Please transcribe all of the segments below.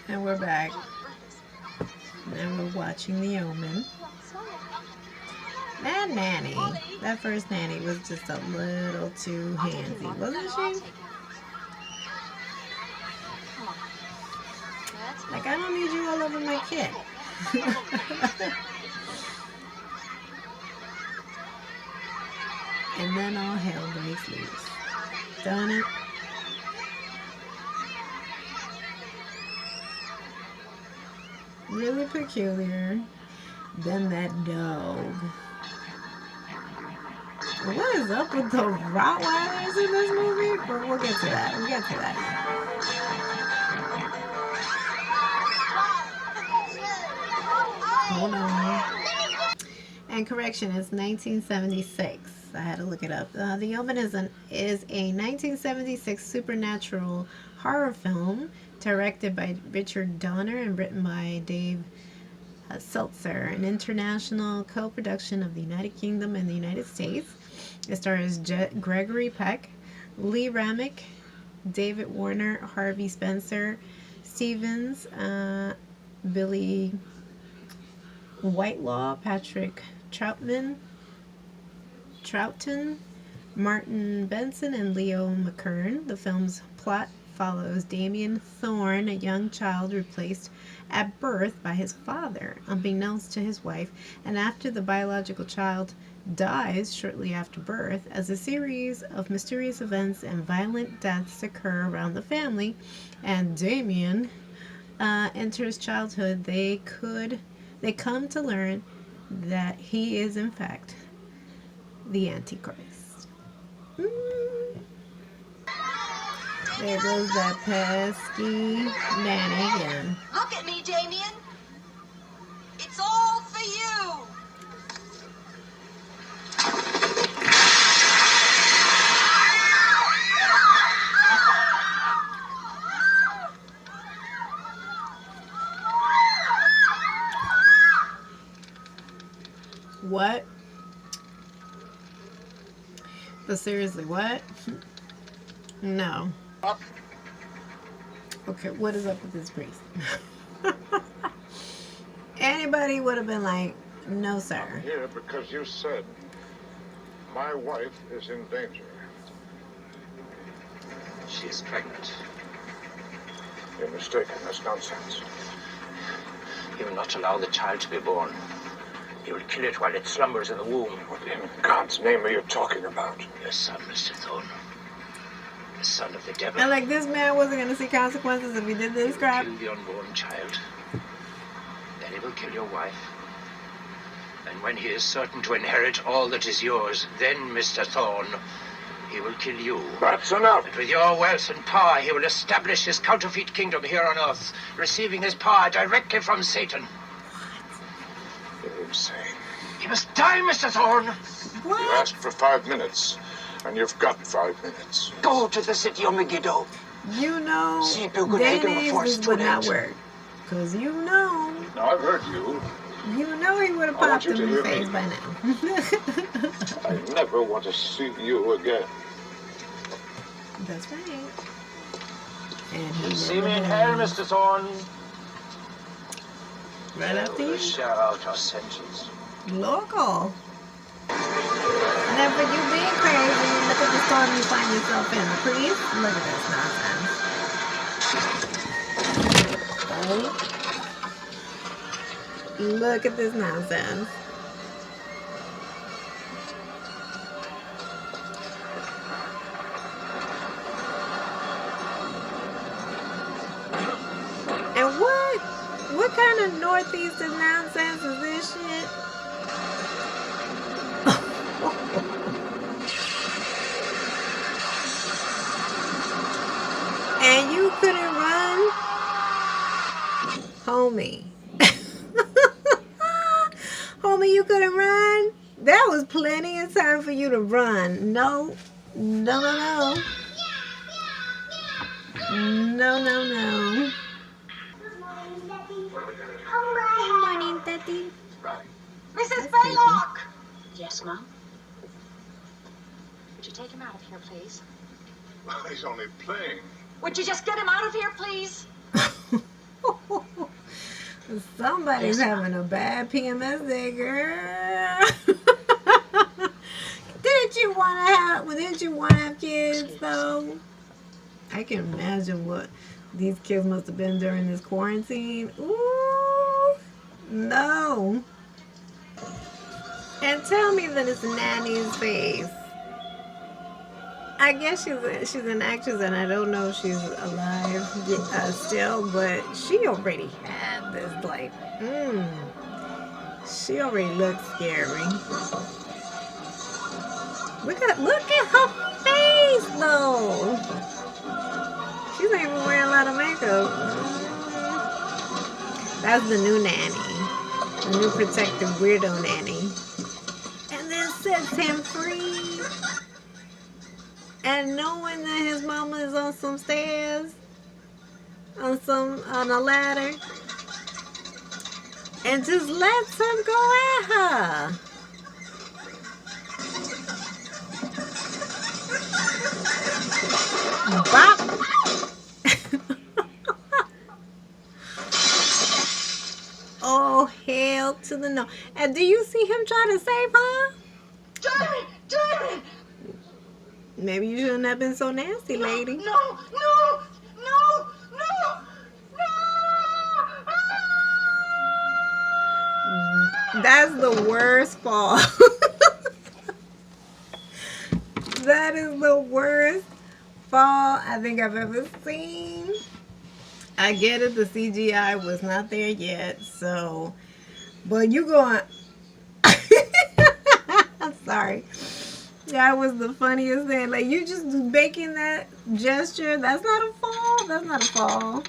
And we're back. And we're watching The Omen. That nanny, that first nanny was just a little too handsy, wasn't she? Like, I don't need you all over my kid. And then all hell breaks loose. Don't it? Really peculiar. Then that dog. What is up with the Rottweilers in this movie? But we'll get to that. We'll get to that. Hold on. And correction, it's 1976. I had to look it up. The Omen is a 1976 supernatural horror film directed by Richard Donner and written by Dave Seltzer, an international co-production of the United Kingdom and the United States. It stars Gregory Peck, Lee Ramick, David Warner, Harvey Spencer, Stevens, Billy Whitelaw, Patrick Troughton, Martin Benson, and Leo McKern. The film's plot follows Damien Thorne, a young child replaced at birth by his father, unbeknownst to his wife, and after the biological child dies shortly after birth, as a series of mysterious events and violent deaths occur around the family, and Damien enters childhood, they come to learn that he is in fact the Antichrist. There goes that pesky nanny again. Look at me, Damien. It's all for you. What? But seriously, what? No. Okay, what is up with this priest? Anybody would have been like, no, sir. I'm here because you said my wife is in danger. She is pregnant. You're mistaken. That's nonsense. He will not allow the child to be born. He will kill it while it slumbers in the womb. What in God's name are you talking about? Your son, Mr. Thorne. The son of the devil. And like, this man wasn't going to see consequences if he did this crap. He will kill the unborn child. Then he will kill your wife. And when he is certain to inherit all that is yours, then, Mr. Thorne, he will kill you. That's enough. And with your wealth and power, he will establish his counterfeit kingdom here on Earth, receiving his power directly from Satan. You're insane. He must die, Mr. Thorne. What? You asked for 5 minutes, and you've got 5 minutes. Go to the city of Megiddo. You know, See if you could make him a Danny's force this would to not it. work. Because you know Now, I've heard you. You know he would have I want popped you him to in the hear face me. by now. I never want to see you again. That's right. And he See never me in will. hell, Mr. Thorne. Right after We'll you. share out our sentence. Local. And then for you being crazy, look at the storm you find yourself in. Please, look at this nonsense. Oh. Look at this nonsense. And what kind of northeastern nonsense is this shit? And you couldn't run? Homie. Homie, you couldn't run? That was plenty of time for you to run. No. No, no, no. No, no, no. Good morning, Daddy. Mrs. Baylock! Yes, Mum? Would you take him out of here, please? Well, he's only playing. Would you just get him out of here, please? Somebody's having a bad PMS day, girl. Didn't you want to have kids though? I can imagine what these kids must have been during this quarantine. Ooh, no. And tell me that it's Nanny's face. I guess she's an actress, and I don't know if she's alive still, but she already had this like, she already looks scary. Look at her face though. She's not even wearing a lot of makeup. That's the new nanny, the new protective weirdo nanny, and then sets him free. And knowing that his mama is on some stairs, on a ladder, and just lets him go at her. Bop. Oh, hell to the no. And do you see him try to save her? Darren! Maybe you shouldn't have been so nasty, lady. No! That's the worst fall. That is the worst fall I think I've ever seen. I get it, the CGI was not there yet, so, but you going, I'm sorry. That was the funniest thing. Like, you just making that gesture, that's not a fall, that's not a fall.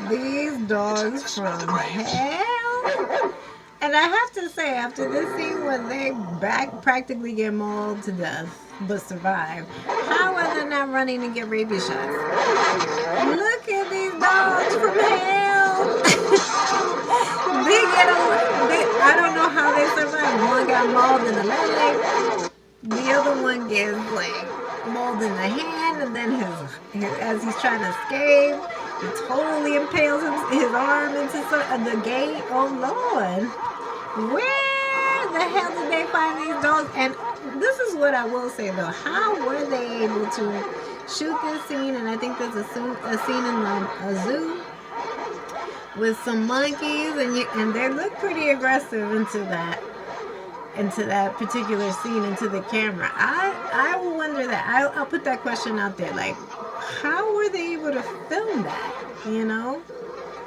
These dogs from hell. And I have to say, after this scene where they practically get mauled to death, but survive, how are they not running to get rabies shots? Look at these dogs from hell. I don't know how they survived. One got mauled in the leg. The other one gets like mauled in the hand, and then as he's trying to escape, he totally impales his arm into the gate. Oh Lord. Where the hell did they find these dogs? And this is what I will say though. How were they able to shoot this scene? And I think there's a scene in a zoo with some monkeys, and they look pretty aggressive into that particular scene, into the camera. I will wonder that. I'll put that question out there. Like, how were they able to film that? You know?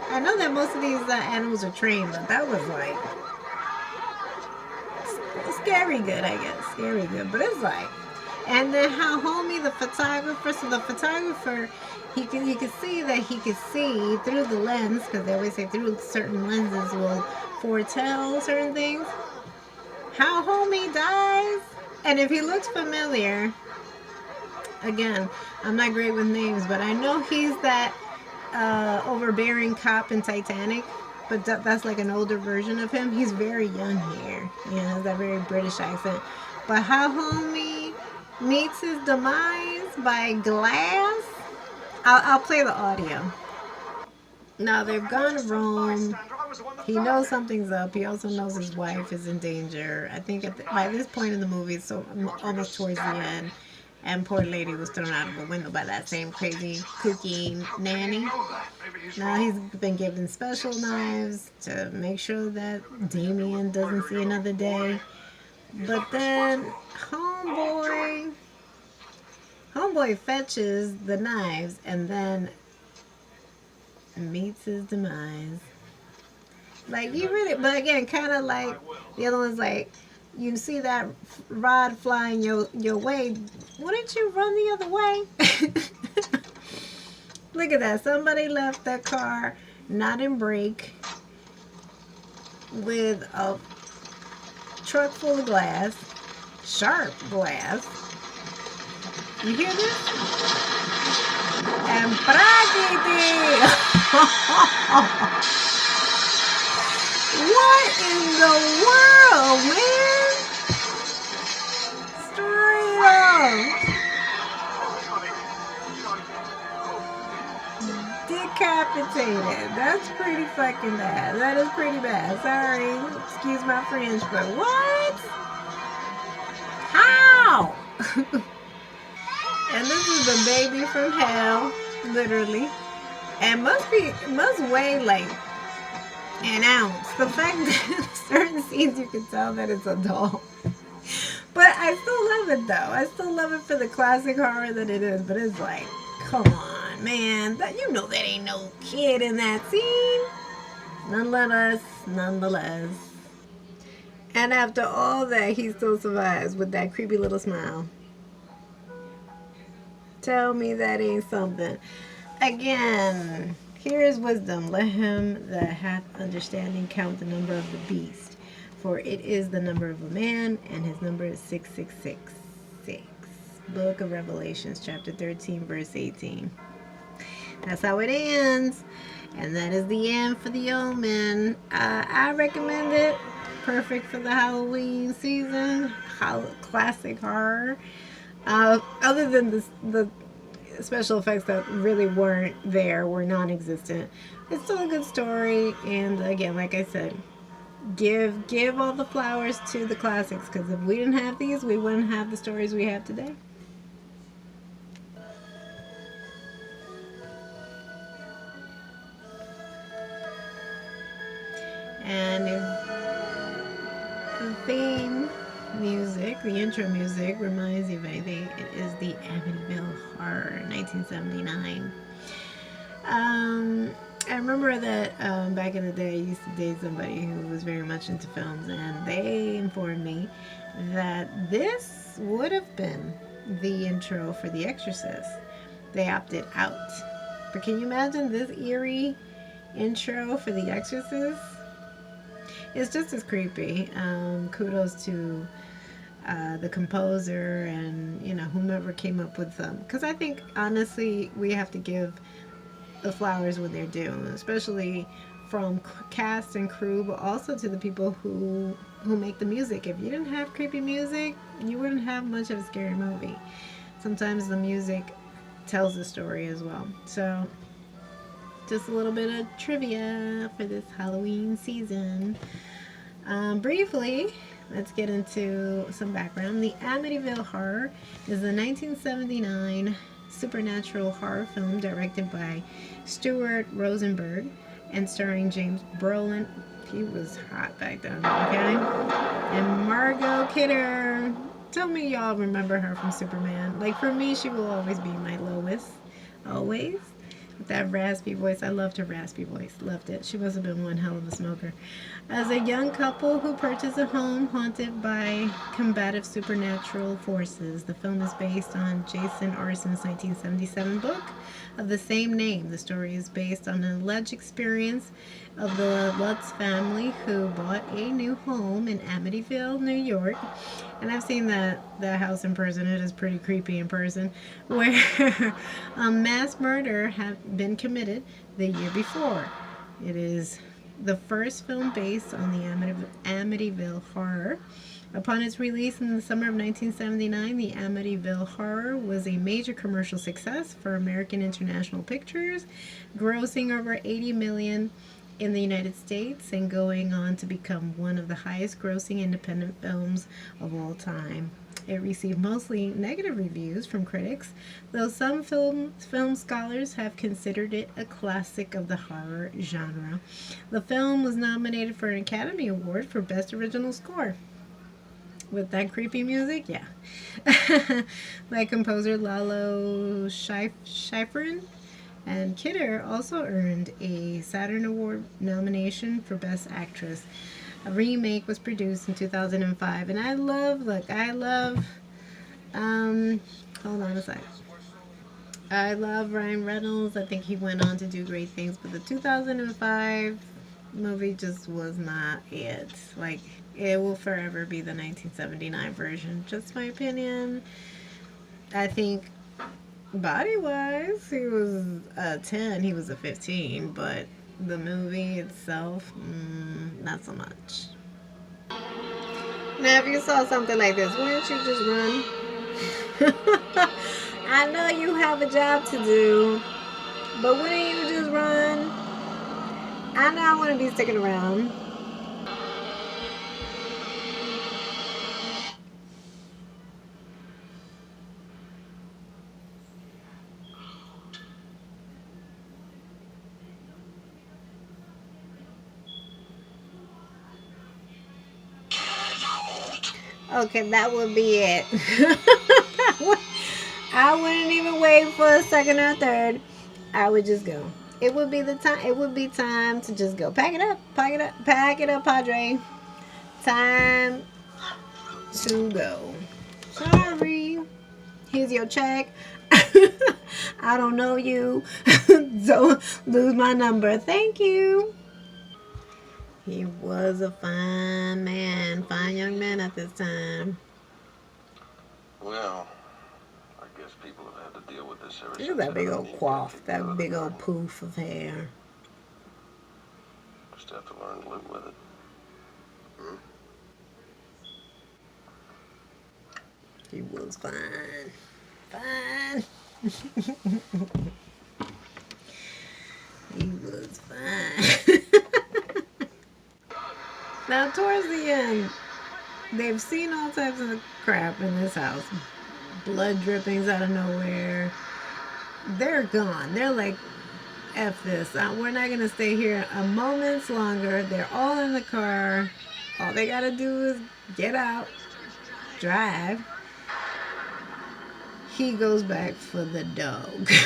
I know that most of these animals are trained, but that was like scary good, I guess. Scary good. But it's like, and then how homie the photographer, so the photographer, you can see that he could see through the lens, because they always say through certain lenses will foretell certain things. How homie dies. And if he looks familiar, again, I'm not great with names, but I know he's that overbearing cop in Titanic. But that's like an older version of him. He's very young here. Yeah, has that very British accent. But how homie meets his demise by glass. I'll play the audio. Now they've gone to Rome. He knows something's up. He also knows his wife is in danger. I think by this point in the movie, it's so almost towards the end. And poor lady was thrown out of a window by that same crazy, kooky nanny. Now he's been given special knives to make sure that Damien doesn't see another day. But then homeboy fetches the knives and then meets his demise. Like, you really, but again, kind of like the other one's like, you see that rod flying your way, wouldn't you run the other way? Look at that. Somebody left their car not in brake with a truck full of glass, sharp glass. You hear this? And pragiti! What in the world, man? Straight up. Dick decapitated. That's pretty fucking bad. That is pretty bad. Sorry. Excuse my French, but what? How? And this is the baby from hell, literally. And must weigh like an ounce. The fact that in certain scenes you can tell that it's a doll. But I still love it though. I still love it for the classic horror that it is. But it's like, come on, man. That that ain't no kid in that scene. Nonetheless. And after all that, he still survives with that creepy little smile. Tell me that ain't something. Again, here is wisdom. Let him that hath understanding count the number of the beast. For it is the number of a man, and his number is 6666. Book of Revelations, chapter 13, verse 18. That's how it ends. And that is the end for The Omen. I recommend it. Perfect for the Halloween season. Classic horror. Other than the special effects that really weren't there, were non-existent, it's still a good story. And again, like I said, give all the flowers to the classics, because if we didn't have these, we wouldn't have the stories we have today. And the theme music, the intro music, reminds you of anything, it is the Amityville Horror, 1979. I remember that back in the day, I used to date somebody who was very much into films, and they informed me that this would have been the intro for The Exorcist. They opted out. But can you imagine this eerie intro for The Exorcist? It's just as creepy. Kudos to the composer and whomever came up with them, because I think honestly we have to give the flowers when they're due, especially from cast and crew, but also to the people who make the music. If you didn't have creepy music, you wouldn't have much of a scary movie. Sometimes the music tells the story as well. So just a little bit of trivia for this Halloween season. Briefly, let's get into some background. The Amityville Horror is a 1979 supernatural horror film directed by Stuart Rosenberg and starring James Brolin. He was hot back then, okay? And Margot Kidder. Tell me y'all remember her from Superman. Like, for me, she will always be my Lois. Always. With that raspy voice. I loved her raspy voice. Loved it. She must have been one hell of a smoker. As a young couple who purchase a home haunted by combative supernatural forces, the film is based on Jason Arson's 1977 book of the same name. The story is based on an alleged experience of the Lutz family who bought a new home in Amityville, New York. And I've seen that house in person. It is pretty creepy in person, where a mass murder had been committed the year before. It is the first film based on the Amityville Horror. Upon its release in the summer of 1979, the Amityville Horror was a major commercial success for American International Pictures, grossing over $80 million in the United States and going on to become one of the highest grossing independent films of all time. It received mostly negative reviews from critics, though some film scholars have considered it a classic of the horror genre. The film was nominated for an Academy Award for Best Original Score. With that creepy music, yeah. By composer Lalo Schifrin. And Kidder also earned a Saturn Award nomination for Best Actress. A remake was produced in 2005, and hold on a sec. I love Ryan Reynolds. I think he went on to do great things, but the 2005 movie just was not it. Like, it will forever be the 1979 version. Just my opinion. I think body-wise, he was a 10, he was a 15, but the movie itself, not so much. Now, if you saw something like this, wouldn't you just run? I know you have a job to do. But wouldn't you just run? I know I want to be sticking around. Okay, that would be it. I wouldn't even wait for a second or third. I would just go. It would be the time. It would be time to just go. Pack it up. Pack it up. Pack it up, Padre. Time to go. Sorry. Here's your check. I don't know you. Don't lose my number. Thank you. He was a fine man, fine young man at this time. Well, I guess people have had to deal with this ever Look at since that big Adam old and Eve coif, got kicked out of that the big old garden. poof of hair. Just have to learn to live with it. He was fine. Fine. He was fine. Now, towards the end, they've seen all types of crap in this house. Blood drippings out of nowhere. They're gone. They're like, F this. We're not going to stay here a moment longer. They're all in the car. All they got to do is get out, drive. He goes back for the dog.